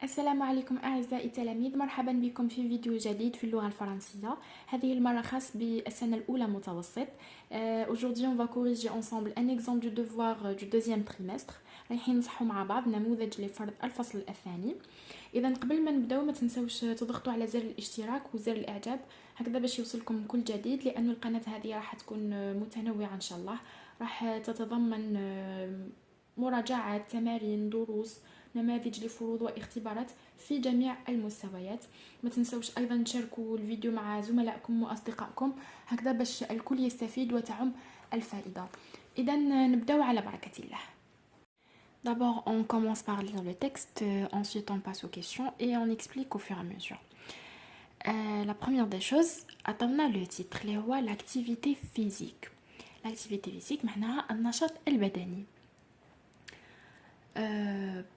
السلام عليكم أعزائي التلاميذ، مرحبا بكم في فيديو جديد في اللغة الفرنسية. هذه المرة خاص بالسنة الأولى متوسط. Aujourd'hui on va corriger ensemble un exemple du devoir du deuxième trimestre. رايحين نصحوا مع بعض نموذج لفرض الفصل الثاني. إذا قبل ما نبداو ما تنسوش تضغطوا على زر الاشتراك وزر الإعجاب هكذا باش يوصلكم كل جديد، لأن القناة هذه راح تكون متنوعة إن شاء الله. راح تتضمن مراجعات، تمارين، دروس، نماذج لفروض واختبارات في جميع المستويات. ما تنسوش ايضا تشاركوا الفيديو مع زملائكم واصدقائكم هكذا باش الكل يستفيد وتعم الفائده. اذا نبداو على بركه الله. D'abord, on commence par lire le texte, ensuite on passe aux questions et on explique au fur et à mesure. La première des choses, attendons le titre, اللي هو l'activité physique. L'activité physique معناها النشاط البدني.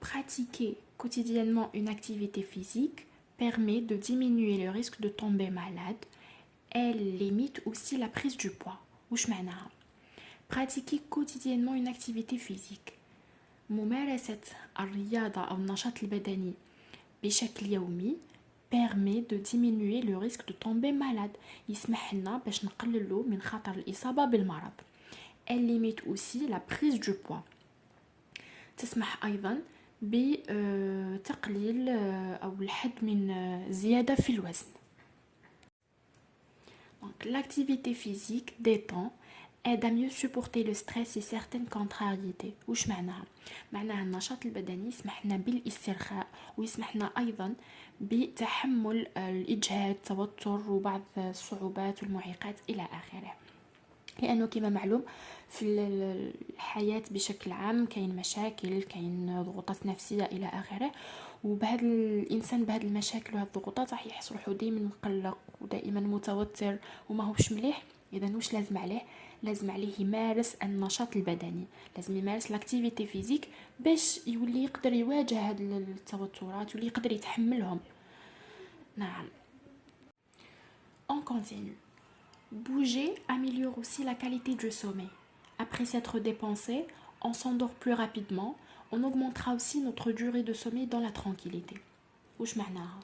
Pratiquer quotidiennement une activité physique permet de diminuer le risque de tomber malade. Elle limite aussi la prise du poids. وش معناها؟ Pratiquer quotidiennement une activité physique. ممارسة الرياضة أو النشاط البدني بشكل يومي permet de diminuer le risque de tomber malade. يسمح لنا باش نقللو من خطر الإصابة بالمرض. Elle limite aussi la prise du poids. تسمح أيضا بتقليل أو الحد من زيادة في الوزن. Donc, l'activité physique détend, aide à mieux supporter le stress et certaines contrariétés. وش معناها؟ معناها النشاط البدني يسمح لنا بالاسترخاء ويسمح لنا أيضا بتحمل الإجهاد، التوتر وبعض الصعوبات والمعيقات إلى آخره. لأنه كما معلوم في الحياة بشكل عام كاين مشاكل، كاين ضغوطات نفسية إلى آخره، وبهذا الإنسان بهذه المشاكل وهذه الضغوطات راح يحس روحو دائما مقلق ودائما متوتر وما هوش مليح. إذا واش لازم عليه؟ لازم عليه يمارس النشاط البدني، لازم يمارس لاكتيفيتي فيزيك باش يولي يقدر يواجه هاد التوترات واللي يقدر يتحملهم. نعم. On continue. Bouger améliore aussi la qualité du sommeil. Après s'être dépensé, on s'endort plus rapidement. On augmentera aussi notre durée de sommeil dans la tranquillité. وش معناها؟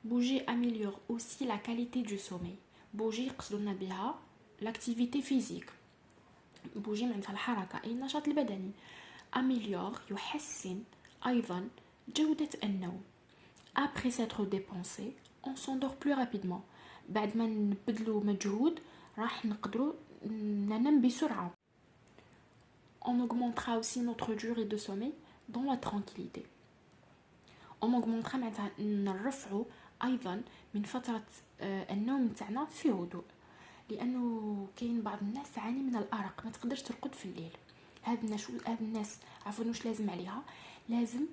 Bouger améliore aussi la qualité du sommeil. Bouger قصدنا بها l'activité physique. Bouger معناتها الحركة أي النشاط البدني. Améliore يحسن أيضا جودة النوم. Après s'être dépensé, on s'endort plus rapidement. بعد ما نبذلو مجهود راح نقدروا ننام بسرعة. On augmentera aussi notre durée de sommeil dans la tranquillité. On augmentera معناتها نرفعوا أيضا من فترة النوم تاعنا في هدوء، لأنه كاين بعض الناس تعاني من الأرق، ما تقدرش ترقد في الليل. هاد الناس عفوا واش لازم عليها؟ لازم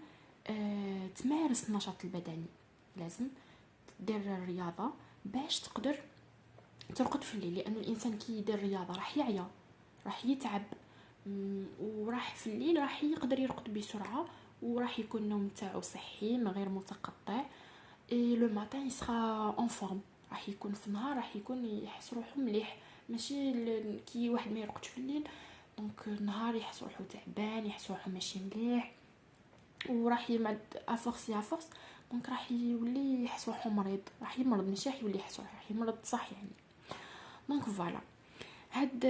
تمارس النشاط البدني، لازم دير الرياضة باش تقدر ترقد في الليل، لأنه الإنسان كي يدير رياضة راح يعيا، راح يتعب، وراح في الليل راح يقدر يرقد بسرعة وراح يكون النوم تاعو صحي من غير متقطع. لو ماتان يسرا اون فورم، راح يكون في النهار راح يكون يحس روحو مليح، ماشي كي واحد ما يرقدش في الليل دونك النهار يحس روحو تعبان، يحس روحو ماشي مليح، وراح يمعد افورس دونك راح يولي يحس روحو مريض، راح يمرض، ماشي راح يولي يحس روحو، راح يمرض صح يعني. دونك فوالا هاد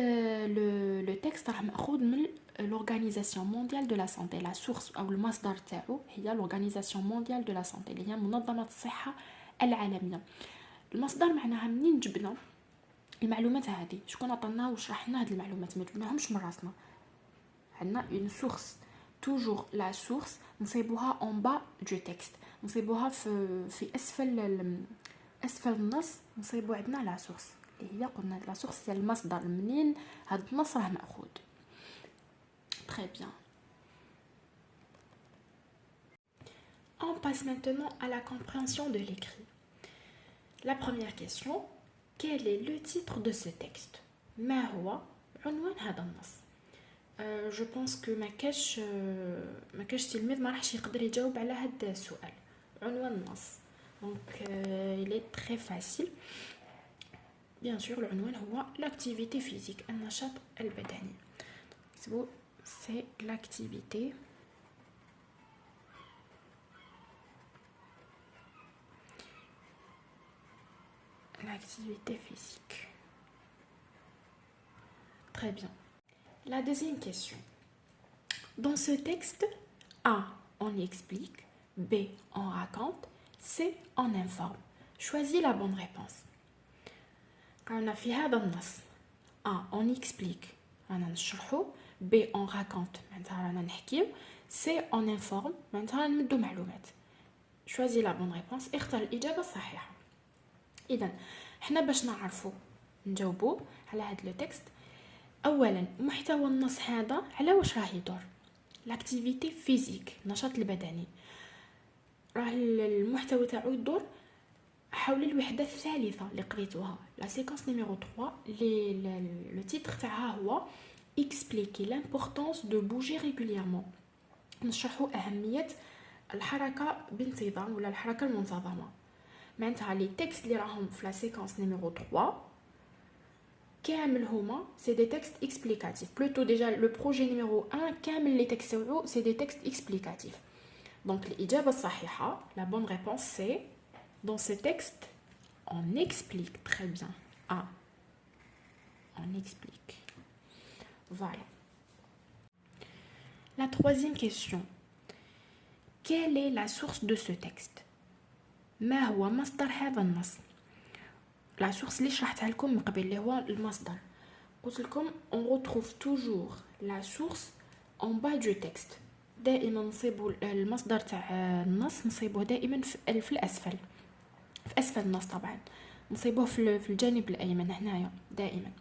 لو تكست راه ماخوذ من l'Organisation mondiale de la santé. la source او المصدر تاعو هي l'Organisation mondiale de la santé اللي هي منظمة الصحة العالمية. المصدر معناها منين جبنا المعلومات هذه؟ شكون عطانا وشرح لنا هاد المعلومات؟ ما جبناهمش من راسنا، عندنا une source. toujours la source نصيبوها en bas du texte، نصيبوها في اسفل النص، نصيبو عندنا la source اللي هي قلنا لا سورس هي المصدر منين هاد النص راه ماخوذ. Très bien. On passe maintenant à la compréhension de l'écrit. La première question, quel est le titre de ce texte? ما هو عنوان هذا النص؟ جو بونس كو ما كاش تلميذ ما راحش يقدر يجاوب على هذا السؤال. عنوان النص دونك il est très facile. Bien sûr, العنوان هو l'activité physique, النشاط البدني. C'est l'activité l'activité physique. Très bien. La deuxième question. Dans ce texte, A, on explique, B, on raconte, C, on informe. Choisis la bonne réponse. قالنا في هذا النص A, on explique, رانا نشرحو. B, on raconte, معناتها رانا نحكيو. C, on informe, معناتها نمدو معلومات. Choisis la bonne réponse. اختر الإجابة الصحيحة. إذن حنا باش نعرفو نجاوبو على هذا لو تكست، أولا محتوى النص هذا على واش راه يدور؟ لاكتيفيتي فيزيك، النشاط البدني. راه المحتوى تاعو يدور حول الوحده الثالثه اللي قريتوها، لا سيكونس نيميرو 3 اللي لو تيتر تاعها هو expliquer l'importance de bouger régulièrement. نشرحوا اهميه الحركه بانتظام ولا الحركه المنتظمه. معناتها لي تكست اللي راهم في لا سيكونس نيميرو 3 كامل هما سي دي تكست اكسبليكاتيف. بلوتو ديجا لو بروجي نيميرو 1 كامل لي تكست تاعو سي دي تكست اكسبليكاتيف. دونك الاجابه الصحيحه لا بون ريبونس سي dans ce texte on explique. Très bien. Ah, on explique. Voilà. La troisième question. Quelle est la source de ce texte? ما هو مصدر هذا النص؟ La source اللي شرحتها لكم من قبل اللي هو المصدر. قلت لكم on retrouve toujours la source en bas du texte. دائما نصيبوا المصدر تاع النص نصيبوه دائما في الأسفل. في أسفل النص طبعا نصيبوه في الجانب الأيمن هنايا دائما.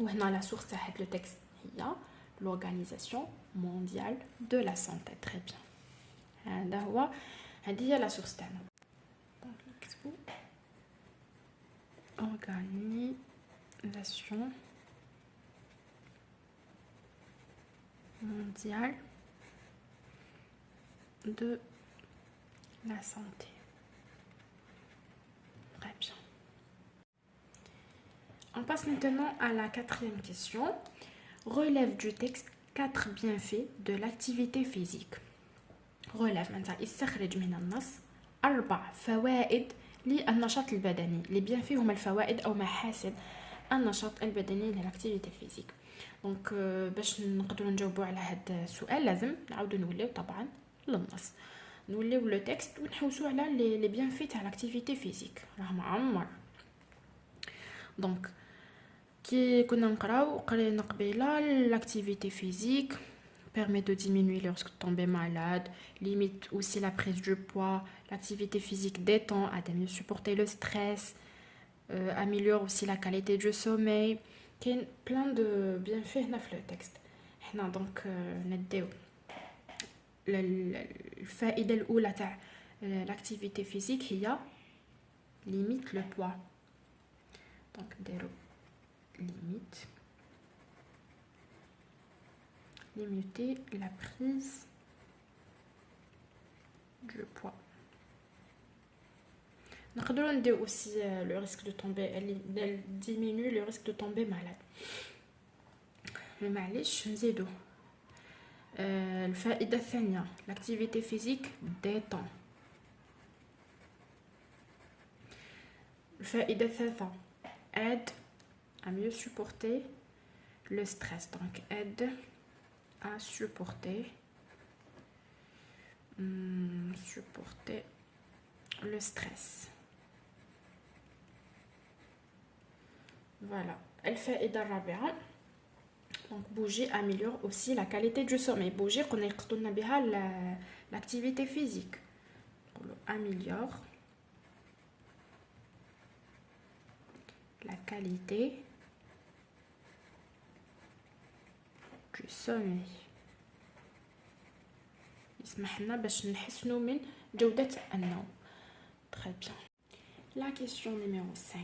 وهنا لا سورس تاع هاد لو تكست هي l'Organisation mondiale de la santé. très bien. هذه هي لا سورس تاعنا. دونك نكتبو Organisation mondiale de la santé. Très bien. On passe maintenant à la quatrième question. Relève du texte 4 bienfaits de l'activité physique. Relève معناتها استخرج من النص 4 فوائد للنشاط البدني. les bienfaits هما الفوائد أو محاسن النشاط البدني للاكتيفيتي فيزيك. دونك باش نقدروا نجاوبوا على هذا السؤال لازم نعاودوا نوليو طبعا للنص، نوليو لو تكست ونحوسوا على لي بيانفي تاع لاكتيفيتي فيزيك راه معمر. دونك كي كنا نقراو قرينا قبيله l'activité physique permet de diminuer le risque de tomber malade, limite aussi la prise du poids, l'activité physique détend, aide à mieux supporter le stress, améliore aussi la qualité du sommeil. كاين plein de bienfaits هنا في le texte. هنا دونك نديو الفائده الاولى تاع l'activité physique هي limite le poids. دونك نديرو limiter la prise du poids. نقدروا نديو aussi le risque de tomber, elle diminue le risque de tomber malade. معليش نزيدو الفائدة الثانية l'activité physique détend. الفائدة الثالثة aide à mieux supporter le stress. Donc aide à supporter le stress. Voilà. الفائدة الرابعة donc bouger améliore aussi la qualité du sommeil. bouger قلنا يقصدنا بها l'activité physique. améliore la qualité du sommeil. يسمح لنا باش نحسنوا من جودة النوم. Très bien. La question numéro 5.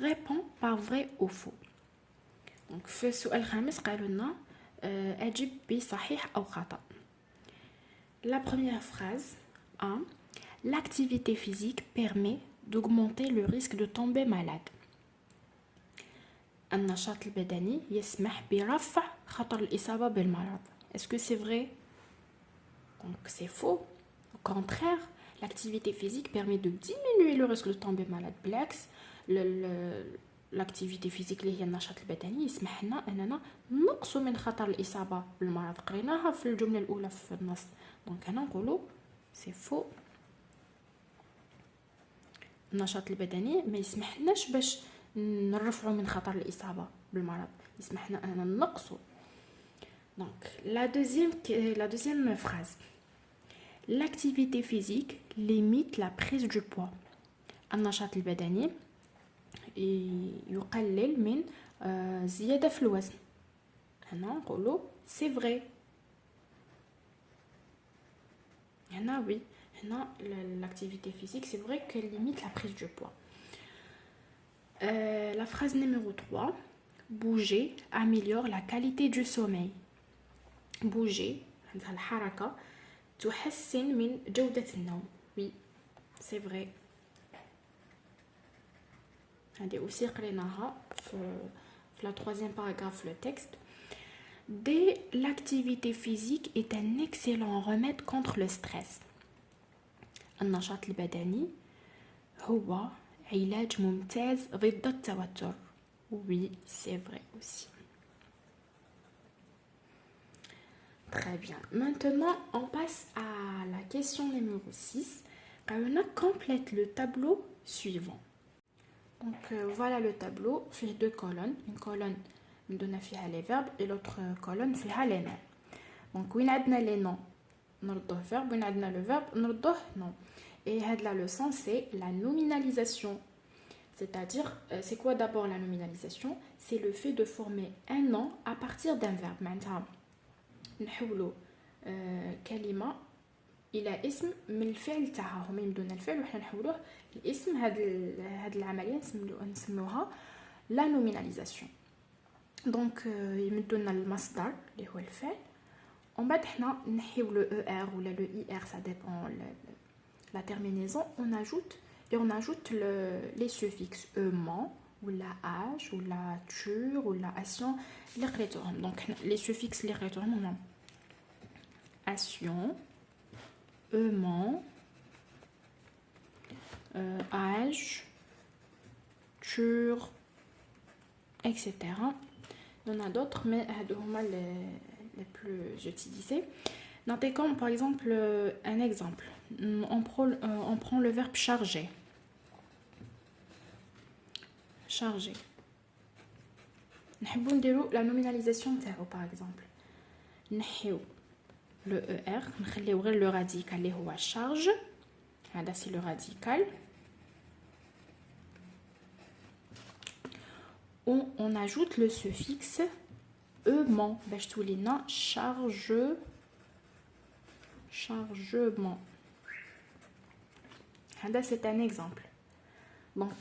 Réponds par vrai ou faux. Donc في السؤال الخامس قالوا لنا أجب بصحيح أو خطأ. La première phrase A. L'activité physique permet d'augmenter le risque de tomber malade. النشاط البدني يسمح برفع خطر الإصابة بالمرض. Est-ce que c'est vrai? Donc c'est faux. Au contraire, l'activité physique permet de diminuer le risque de tomber malade. بالعكس لاكتيفيتي فيزيك اللي هي النشاط البدني يسمح لنا اننا نقصوا من خطر الاصابه بالمرض. قريناها في الجمله الاولى في النص. دونك هنا نقولوا سي فو. النشاط البدني ما يسمحلناش باش نرفعوا من خطر الاصابه بالمرض، يسمح لنا اننا نقصوا. دونك la deuxième phrase. L'activité physique limite la prise du poids. النشاط البدني يقلل من زيادة في الوزن. هنا نقولوا c'est vrai. هنا oui. هنا l'activité physique c'est vrai qu'elle limite la prise du poids. La phrase numéro 3. Bouger améliore la qualité du sommeil. Bouger, الحركة تحسن من جودة النوم. Oui, c'est vrai. هذه aussi قريناها في la troisième paragraphe le texte. Dès l'activité physique est un excellent remède contre le stress. النشاط البدني هو علاج ممتاز ضد التوتر. Oui, c'est vrai aussi. Très bien. Maintenant, on passe à la question numéro 6. On complète le tableau suivant. Donc, voilà le tableau. Il y a deux colonnes. Une colonne me donne les verbes et l'autre colonne fait les noms. Donc, où on a les noms, on a le verbe. Où on a le verbe, on a le nom. Et la leçon, c'est la nominalisation. C'est-à-dire, c'est quoi d'abord la nominalisation? C'est le fait de former un nom à partir d'un verbe. Maintenant, نحولوا كلمة إلى اسم من الفعل تاعها. هما يمدونا الفعل وحنا نحولوه الاسم. هاد العملية نسموها لا نوميناليزاسيون. دونك يمدونا المصدر اللي هو الفعل، ومن بعد حنا نحيو لو او ار ولا لو اي ار، ça dépend la terminaison. On ajoute les suffixes ement ou la âge ou la ture ou la action les قريتوهم. donc les suffixes اللي قريتوهم هما action, ement, âge, ture, etc. Il y en a d'autres, mais les plus utilisés. Notez comme par exemple un exemple. On prend le verbe charger. Charger. نحبوا نديروا la nominalisation تاعو par exemple. نحيو le ER, نخليو غير le radical اللي هو charge. هذا c'est le radical. On ajoute le suffixe ement باش تولي لنا chargement. هذا c'est un exemple. Donc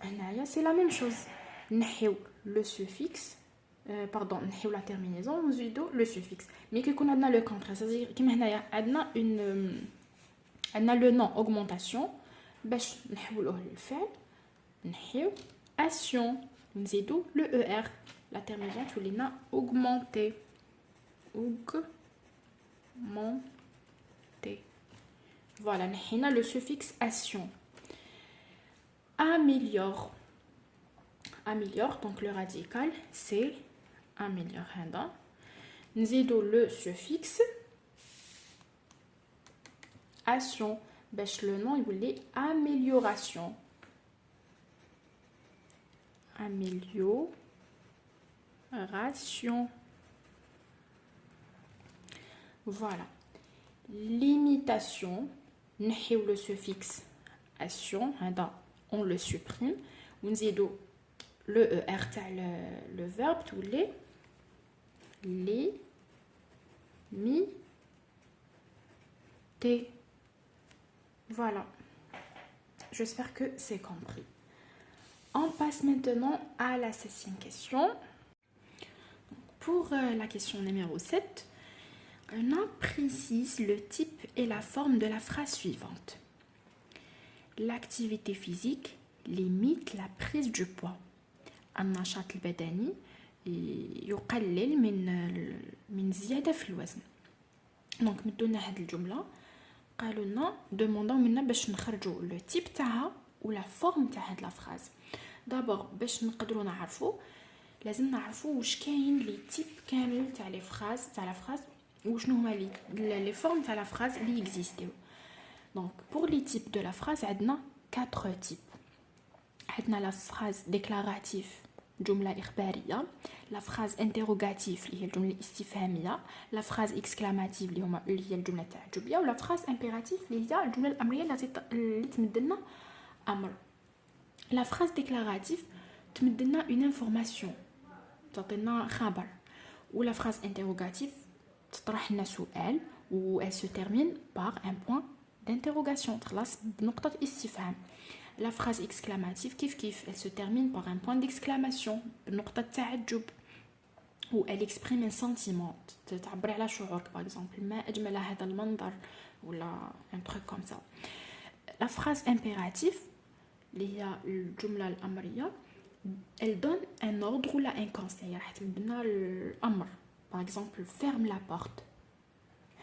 هنايا c'est la même chose. نحيو le suffixe نحيو la terminaison ونزيدو le suffixe. Mais كيكون عندنا le contraire, c'est-à-dire كيما هنايا عندنا عندنا le nom augmentation باش نحولوه للفعل نحيو action نزيدو le er. La terminaison تولي لنا augmenter. Voilà, نحينا le suffixe action. Améliore. Améliore, donc le radical c'est améliore. نزيدو le suffixe action باش le nom يولي amélioration. Amélioration. Voilà. Limitation. نحيو le suffixe action. On le supprime. ونزيدو le er تاع le verbe تولي limiter. Voilà. J'espère que c'est compris. On passe maintenant à la 6e question. Pour la question numéro 7, on précise le type et la forme de la phrase suivante. L'activité physique limite la prise du poids. النشاط البدني يقلل من زيادة في الوزن. دونك مدونا هاد الجملة قالوا لنا دوموندو منا باش نخرجوا لو تيب تاعها ولا فورم تاع هاد لا فراز. دابور باش نقدروا نعرفوا لازم نعرفوا واش كاين لي تيب كامل تاع لي فراز تاع لا فراز وشنو هما لي فورم تاع لا فراز اللي اكزيستيو. دونك بور لي تيب دو لا فراز عندنا 4 تيب. عندنا لا فراز ديكلاراتيف جمله اخباريه، لا فراز انتروغاتيف اللي هي الجمله الاستفهاميه، لا فراز اكسكلاماتيف اللي هي الجمله التعجبيه، ولا فراز امبيراتيف اللي هي الجمله الامريه اللي تمدلنا امر. لا فراز ديكلاراتيف تمدلنا اون انفورماسيون، تعطينا خبر. ولا فراز انتروغاتيف تطرح لنا سؤال و elle se termine par un point d'interrogation، تخلص بنقطه استفهام. La phrase exclamative كيف elle se termine par un point d'exclamation بنقطة تعجب و elle exprime un sentiment تعبر على شعورك par exemple ما أجمل هذا المنظر ولا un truc comme ça. La phrase impérative اللي هي الجملة الأمرية elle donne un ordre ولا un conseil، راح تمدنا الأمر par exemple ferme la porte،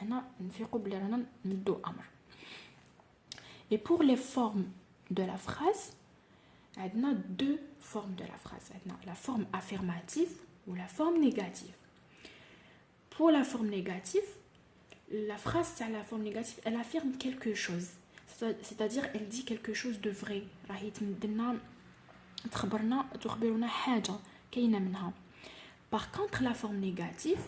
هنا نفيقوا بلي رانا نمدو أمر. Et pour les formes de la phrase, on a 2 formes de la phrase. On a la forme affirmative ou la forme négative. Pour la forme négative, la phrase à la forme négative, elle affirme quelque chose. C'est-à-dire, elle dit quelque chose de vrai. Par contre, la forme négative,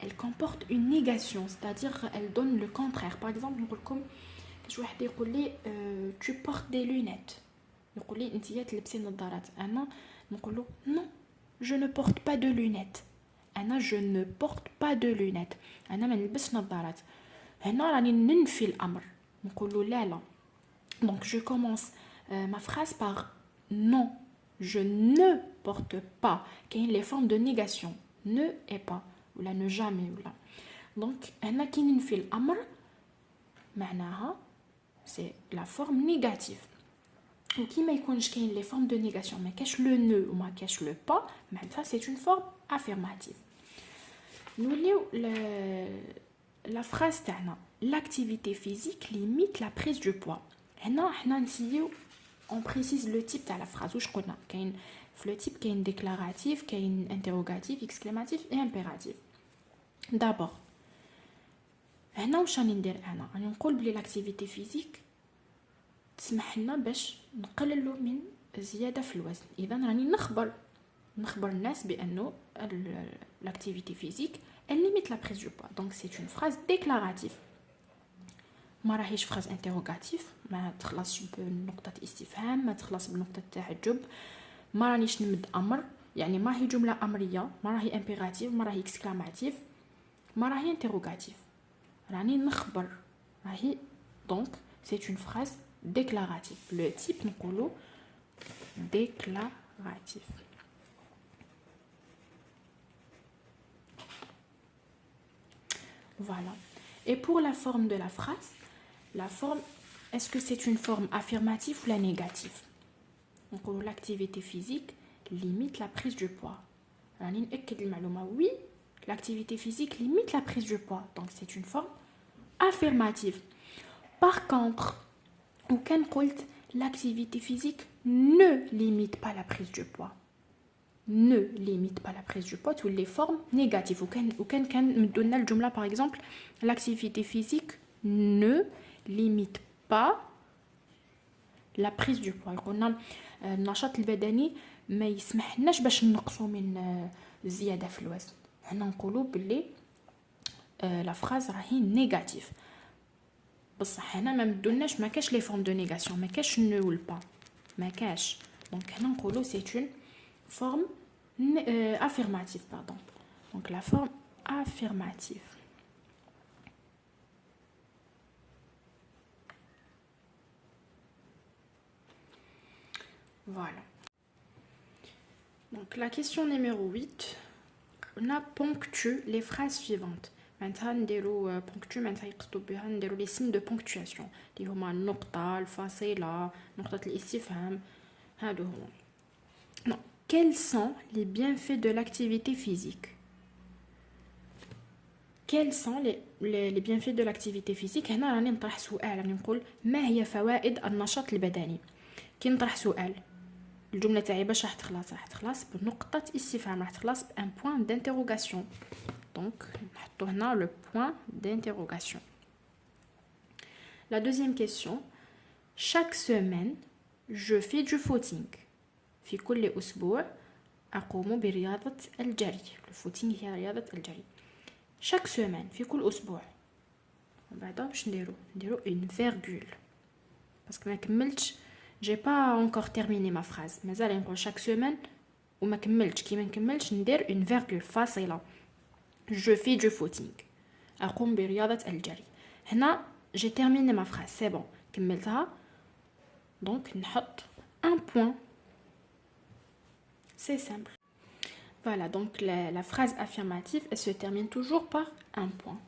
elle comporte une négation. C'est-à-dire, elle donne le contraire. Par exemple, comme كاش واحد يقول لي tu portes des lunettes، يقول لي انت تلبسي نظارات، انا نقول له non je ne porte pas de lunettes، انا je ne porte pas de lunettes، انا ما نلبسش نظارات. هنا راني ننفي الامر، نقول له لا. donc je commence ma phrase par non je ne porte pas. كاين les formes de négation ne et pas ولا ne jamais ولا. donc هنا كي ننفي الامر معناها c'est la forme négative. ou qui ما يكونش كاين les formes de négation ما كاش le ne ou ما كاش le pas معناتها c'est une forme affirmative. نوليو la phrase تاعنا l'activité physique limite la prise du poids. هنا حنا نسيو on précise le type تاع la phrase. واش قلنا كاين في le type كاين déclaratif كاين interrogatif exclamatif et impératif. d'abord هنا واش راني ندير انا راني نقول بلي لاكتيفيتي فيزيك تسمح لنا باش نقللوا من زياده في الوزن. اذا راني نخبر الناس بانه لاكتيفيتي فيزيك elle limite la prise du poids. donc c'est une phrase déclarative ما راهيش phrase interrogative، ما تخلصش بنقطه استفهام، ما تخلص بنقطه تعجب، ما رانيش نمد امر، يعني ما هي جمله امريه، ما راهي امبيراتيف، ما راهي اكسكلاماتيف، ما راهي انتروغاتيف، راني نخبر راهي. donc c'est une phrase déclarative. le type نقولو déclaratif. voilà. et pour la forme de la phrase, la forme, est-ce que c'est une forme affirmative ou la négative? نقولو l'activité physique limite la prise du poids. راني نأكد المعلومه oui l'activité physique limite la prise du poids. donc c'est une forme affirmative. par contre ou quand قلت l'activité physique ne limite pas la prise du poids, ne limite pas la prise du poids ou les formes négatives. ou quand me donne le jumla par exemple l'activité physique ne limite pas la prise du poids. قلنا النشاط البدني ما يسمحلناش باش نقصوا من زياده في الوزن. هنا نقولوا باللي لا فراز راهي نيجاتيف، بصح هنا ما مدوناش ما كاش لي فورم دو نيغاسيون، ما كاش نو ولا با، ما كاش. دونك هنا نقولوا سي اون فورم affirmative pardon. donc la forme affirmative. voilà. donc la question numéro 8, on a ponctue les phrases suivantes. معناتها نديرو بونكتو، معناتها يقصدوا بها نديرو لي سين دو بونكتواسيون اللي هما النقطه، الفاصله، نقطه الاستفهام، هادو هما. quels sont les bienfaits de l'activité physique? quels sont les bienfaits de l'activité physique؟ هنا راني نطرح سؤال، راني نقول ما هي فوائد النشاط البدني؟ كي نطرح سؤال الجمله تاعي باش راح تخلص بنقطه استفهام، راح تخلص بان بوين d'interrogation. دونك نحطو هنا لو بوين d'interrogation. La deuxième question, chaque semaine je fais du footing. في كل أسبوع أقوم برياضة الجري. الفوتينغ هي رياضة الجري. chaque semaine في كل أسبوع. بعدا باش نديرو une virgule باسكو ما كملتش j'ai pas encore terminé ma phrase. مازال نقول chaque semaine وما كملتش. كي ما نكملش ندير une virgule فاصلة. je fais du footing. أقوم برياضة الجري. هنا j'ai terminé ma phrase, c'est bon. كملتها. Donc نحط un point. C'est simple. Voilà, donc la phrase affirmative, elle se termine toujours par un point.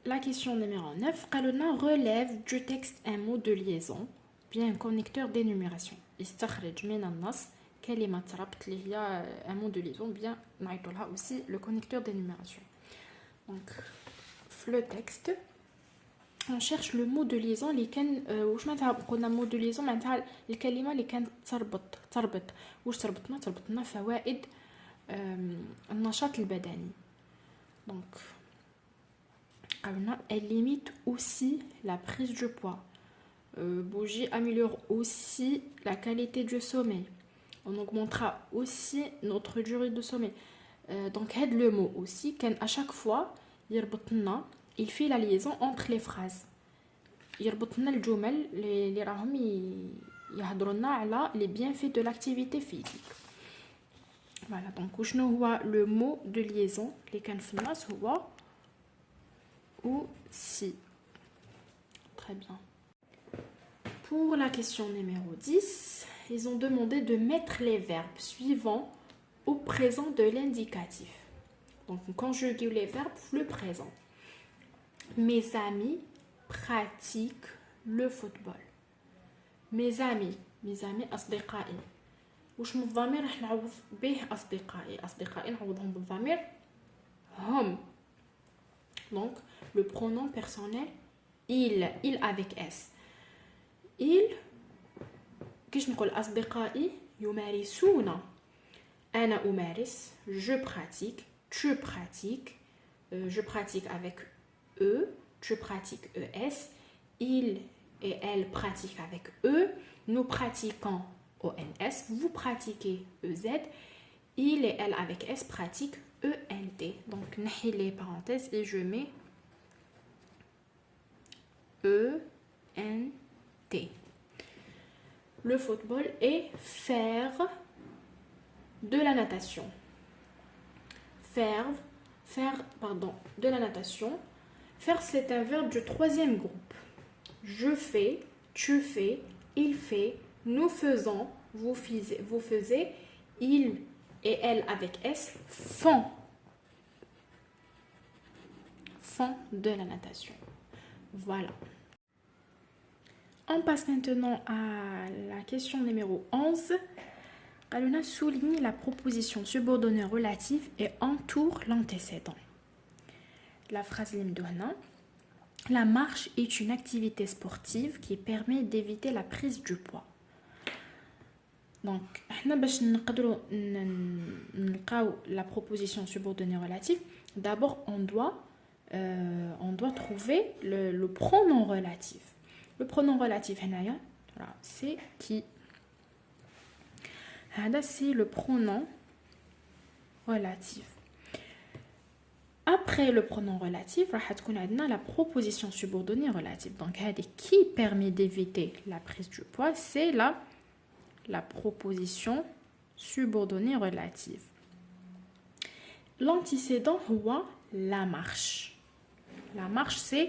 La question numéro 9. قالولنا relève du texte un mot de liaison, bien un connecteur d'énumération. استخرج من النص كلمة ربط اللي هي un mot de liaison, bien نعيطوا لها aussi le connecteur d'énumération. Donc le texte, on cherche le mot de liaison اللي كان واش معناتها قلنا mot de liaison معناتها الكلمه اللي كانت تربط واش تربطنا فوائد النشاط البدني. دونك قلنا elle limite aussi la prise du poids. Bougie améliore aussi la qualité du sommeil. On augmentera aussi notre durée de sommeil. Donc هاد le mot aussi كان à chaque fois يربطنا. Il fait la liaison entre les phrases. يربطنا الجمل اللي راهم يهضروا لنا على les bienfaits de l'activité physique. Voilà, donc وشنو هو le mot de liaison اللي كان في النص هو aussi. Très bien. Pour la question numéro 10, ils ont demandé de mettre les verbes suivants au présent de l'indicatif. Donc on conjugue les verbes le présent. Mes amis pratiquent le football. Mes amis أصدقائي. وش من الضمير راح نعوض به أصدقائي نعوضهم بالضمير هم. Donc le pronom personnel il avec s. il كيش نقول أصدقائي يمارسون. أنا أمارس. je pratique. tu pratiques. je pratique avec E, tu pratiques ES, il et elle pratiquent avec E, nous pratiquons ONS, vous pratiquez EZ, il et elle avec S pratiquent ENT. Donc, nahi les parenthèses et je mets ENT. Le football est faire de la natation. Faire de la natation. Faire, c'est un verbe du troisième groupe. Je fais, tu fais, il fait, nous faisons, vous faisiez, il et elle avec S font de la natation. Voilà. On passe maintenant à la question numéro 11. On a souligné la proposition subordonnée relative et entoure l'antécédent. La phrase limdouhna. La marche est une activité sportive qui permet d'éviter la prise du poids. Donc, باش نقدروا نلقاو la proposition subordonnée relative, d'abord on doit trouver le pronom relatif. Le pronom relatif هنايا c'est qui. C'est le pronom relatif. Après le pronom relatif, on a la proposition subordonnée relative. Donc, qui permet d'éviter la prise du poids, c'est la proposition subordonnée relative. L'antécédent, la marche. La marche, c'est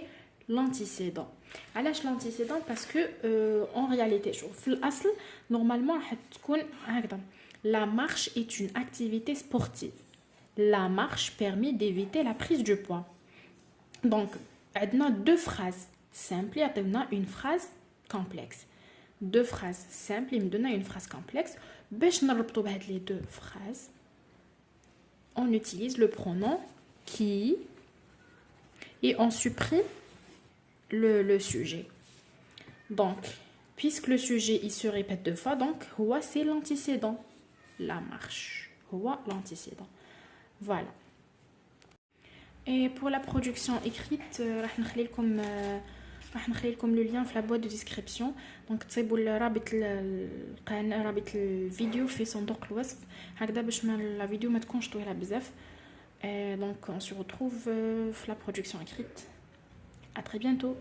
l'antécédent. Alors, l'antécédent parce que en réalité, normalement, la marche est une activité sportive. La marche permet d'éviter la prise du poids. Donc, on a deux phrases simples et on a une phrase complexe. Deux phrases simples et on a une phrase complexe. Pour نربطوا بهاد les deux phrases, on utilise le pronom qui et on supprime le sujet. Donc, puisque le sujet il se répète deux fois, donc هو c'est l'antécédent. La marche. هو l'antécédent. Voilà. Et pour la production écrite, راح نخلي لكم le lien في la boîte de description. Donc تصيبوا رابط القناة رابط الفيديو في صندوق الوصف هكذا باش ما la vidéo ما تكونش طويلة بزاف. Et donc on se retrouve في la production écrite. À très bientôt.